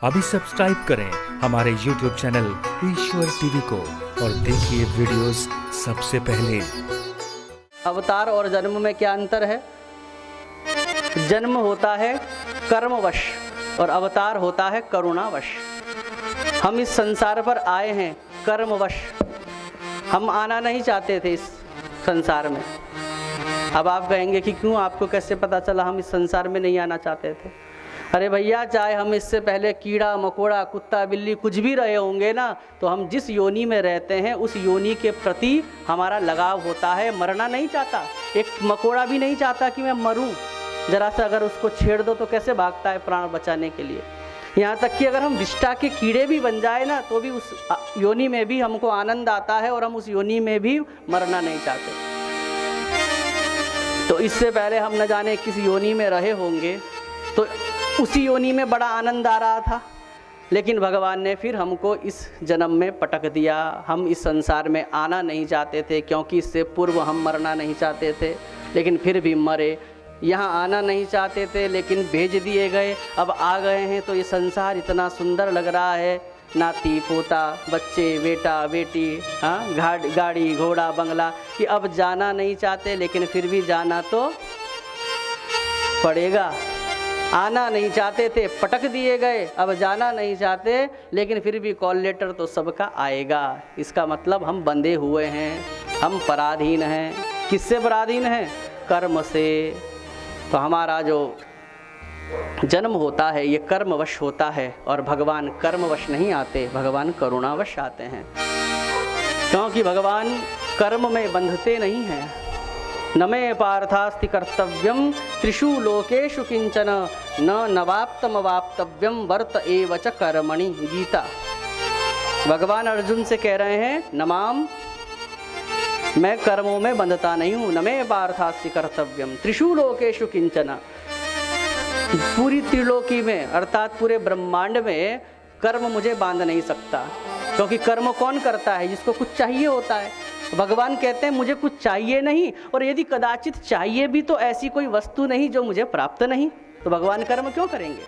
अभी सब्सक्राइब करें हमारे YouTube चैनल ईश्वर टीवी को और देखिए वीडियोस सबसे पहले। अवतार और जन्म में क्या अंतर है? जन्म होता है कर्मवश और अवतार होता है करुणावश। हम इस संसार पर आए हैं कर्मवश। हम आना नहीं चाहते थे इस संसार में। अब आप कहेंगे कि क्यों, आपको कैसे पता चला हम इस संसार में नहीं आना चाहते थे? अरे भैया, चाहे हम इससे पहले कीड़ा मकोड़ा कुत्ता बिल्ली कुछ भी रहे होंगे ना, तो हम जिस योनि में रहते हैं उस योनि के प्रति हमारा लगाव होता है। मरना नहीं चाहता। एक मकोड़ा भी नहीं चाहता कि मैं मरूं। जरा सा अगर उसको छेड़ दो तो कैसे भागता है प्राण बचाने के लिए। यहाँ तक कि अगर हम विष्ठा के कीड़े भी बन जाए ना, तो भी उस योनि में भी हमको आनंद आता है और हम उस योनि में भी मरना नहीं चाहते। तो इससे पहले हम न जाने किस योनि में रहे होंगे, तो उसी योनि में बड़ा आनंद आ रहा था, लेकिन भगवान ने फिर हमको इस जन्म में पटक दिया। हम इस संसार में आना नहीं चाहते थे, क्योंकि इससे पूर्व हम मरना नहीं चाहते थे, लेकिन फिर भी मरे। यहाँ आना नहीं चाहते थे, लेकिन भेज दिए गए। अब आ गए हैं तो ये संसार इतना सुंदर लग रहा है। नाती पोता बच्चे बेटा बेटी, हाँ, गाड़ी घोड़ा बंगला, कि अब जाना नहीं चाहते, लेकिन फिर भी जाना तो पड़ेगा। आना नहीं चाहते थे, पटक दिए गए। अब जाना नहीं चाहते, लेकिन फिर भी कॉल लेटर तो सबका आएगा। इसका मतलब हम बंधे हुए हैं, हम पराधीन हैं। किससे पराधीन हैं? कर्म से। तो हमारा जो जन्म होता है ये कर्मवश होता है, और भगवान कर्मवश नहीं आते, भगवान करुणावश आते हैं। क्योंकि भगवान कर्म में बंधते नहीं हैं। न मे पार्थास्ति कर्तव्यम त्रिषु लोकेषु किंचन न नवाप्तमवाप्तव्यम वर्त एव च कर्मणि। गीता। भगवान अर्जुन से कह रहे हैं, नमाम, मैं कर्मों में बंधता नहीं हूँ। न मे पार्थास्ति कर्तव्यम त्रिषु लोकेषु किंचन। पूरी त्रिलोकी में अर्थात पूरे ब्रह्मांड में कर्म मुझे बांध नहीं सकता, क्योंकि कर्म कौन करता है? जिसको कुछ चाहिए होता है। भगवान कहते हैं मुझे कुछ चाहिए नहीं, और यदि कदाचित चाहिए भी तो ऐसी कोई वस्तु नहीं जो मुझे प्राप्त नहीं, तो भगवान कर्म क्यों करेंगे?